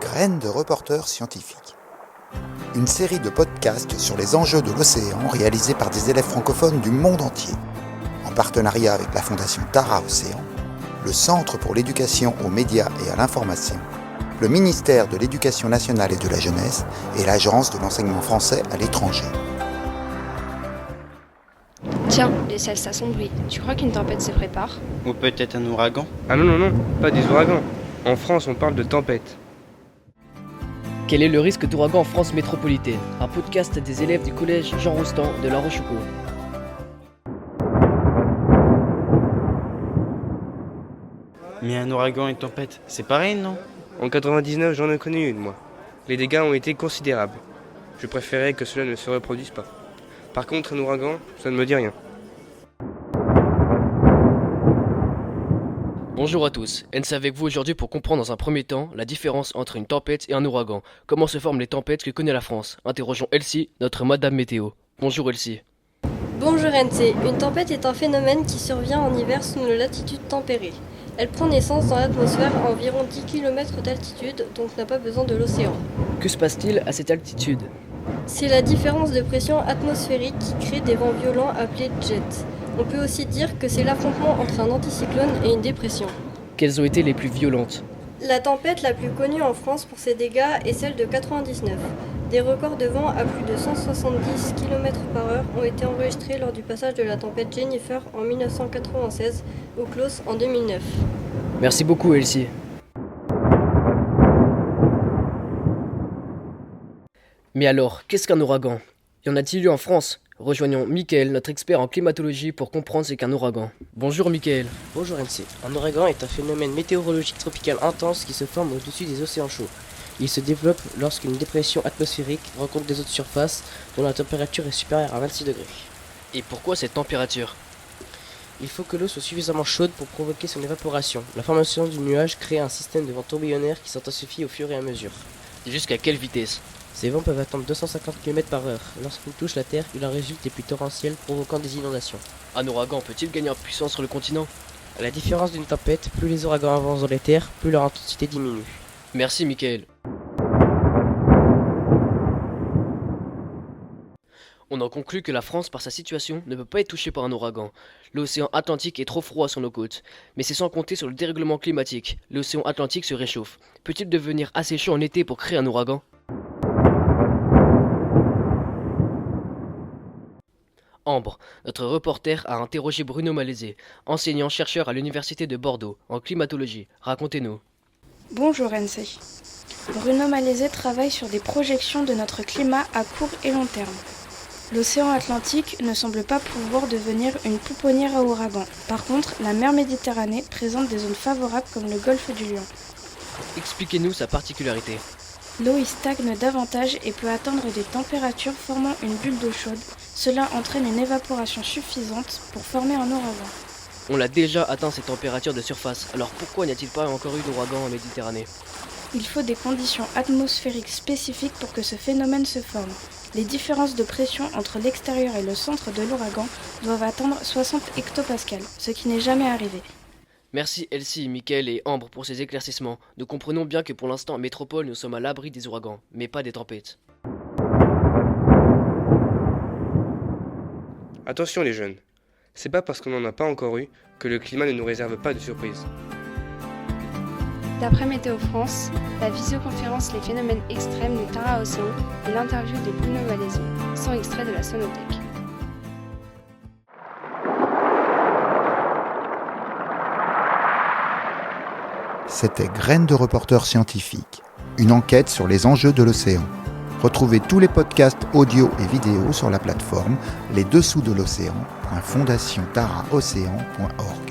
Graines de reporters scientifiques. Une série de podcasts sur les enjeux de l'océan réalisés par des élèves francophones du monde entier, en partenariat avec la Fondation Tara Océan, le Centre pour l'éducation aux médias et à l'information, le ministère de l'Éducation nationale et de la jeunesse et l'Agence de l'enseignement français à l'étranger. Tiens, les ciels s'assombrit. Tu crois qu'une tempête se prépare ? Ou peut-être un ouragan ? Ah non, pas des ouragans. En France, on parle de tempête. Quel est le risque d'ouragan en France métropolitaine ? Un podcast des élèves du collège Jean Rostand de La Rochefoucauld. Mais un ouragan et une tempête, c'est pareil, non ? En 99, j'en ai connu une, moi. Les dégâts ont été considérables. Je préférais que cela ne se reproduise pas. Par contre, un ouragan, ça ne me dit rien. Bonjour à tous, NC avec vous aujourd'hui pour comprendre dans un premier temps la différence entre une tempête et un ouragan. Comment se forment les tempêtes que connaît la France ? Interrogeons Elsie, notre Madame Météo. Bonjour Elsie. Bonjour NC, une tempête est un phénomène qui survient en hiver sous nos latitudes tempérées. Elle prend naissance dans l'atmosphère à environ 10 km d'altitude, donc n'a pas besoin de l'océan. Que se passe-t-il à cette altitude ? C'est la différence de pression atmosphérique qui crée des vents violents appelés jets. On peut aussi dire que c'est l'affrontement entre un anticyclone et une dépression. Quelles ont été les plus violentes ? La tempête la plus connue en France pour ses dégâts est celle de 99. Des records de vent à plus de 170 km/h ont été enregistrés lors du passage de la tempête Jennifer en 1996 au Klaus en 2009. Merci beaucoup Elsie. Mais alors, qu'est-ce qu'un ouragan ? Y en a-t-il eu en France ? Rejoignons Mickaël, notre expert en climatologie, pour comprendre ce qu'est un ouragan. Bonjour Mickaël. Bonjour NC. Un ouragan est un phénomène météorologique tropical intense qui se forme au-dessus des océans chauds. Il se développe lorsqu'une dépression atmosphérique rencontre des eaux de surface dont la température est supérieure à 26 degrés. Et pourquoi cette température ? Il faut que l'eau soit suffisamment chaude pour provoquer son évaporation. La formation du nuage crée un système de vent tourbillonnaire qui s'intensifie au fur et à mesure. Jusqu'à quelle vitesse ? Ces vents peuvent atteindre 250 km/h. Lorsqu'ils touchent la Terre, il en résulte des pluies torrentielles provoquant des inondations. Un ouragan peut-il gagner en puissance sur le continent ? À la différence d'une tempête, plus les ouragans avancent dans les terres, plus leur intensité diminue. Merci Mickaël. On en conclut que la France, par sa situation, ne peut pas être touchée par un ouragan. L'océan Atlantique est trop froid sur nos côtes. Mais c'est sans compter sur le dérèglement climatique. L'océan Atlantique se réchauffe. Peut-il devenir assez chaud en été pour créer un ouragan ? Ambre, notre reporter, a interrogé Bruno Malaisé, enseignant-chercheur à l'université de Bordeaux, en climatologie. Racontez-nous. Bonjour NC. Bruno Malaisé travaille sur des projections de notre climat à court et long terme. L'océan Atlantique ne semble pas pouvoir devenir une pouponnière à ouragan. Par contre, la mer Méditerranée présente des zones favorables comme le golfe du Lion. Expliquez-nous sa particularité. L'eau y stagne davantage et peut atteindre des températures formant une bulle d'eau chaude. Cela entraîne une évaporation suffisante pour former un ouragan. On l'a déjà atteint ces températures de surface, alors pourquoi n'y a-t-il pas encore eu d'ouragan en Méditerranée ? Il faut des conditions atmosphériques spécifiques pour que ce phénomène se forme. Les différences de pression entre l'extérieur et le centre de l'ouragan doivent atteindre 60 hectopascales, ce qui n'est jamais arrivé. Merci Elsie, Mickaël et Ambre pour ces éclaircissements. Nous comprenons bien que pour l'instant en métropole nous sommes à l'abri des ouragans, mais pas des tempêtes. Attention les jeunes, c'est pas parce qu'on n'en a pas encore eu que le climat ne nous réserve pas de surprises. D'après Météo France, la visioconférence Les phénomènes extrêmes du Tara Océan et l'interview de Bruno Malaisé sont extraits de la Sonothèque. C'était Graines de reporters scientifiques, une enquête sur les enjeux de l'océan. Retrouvez tous les podcasts audio et vidéo sur la plateforme lesdessous de l'océan.fondationtaraocéan.org.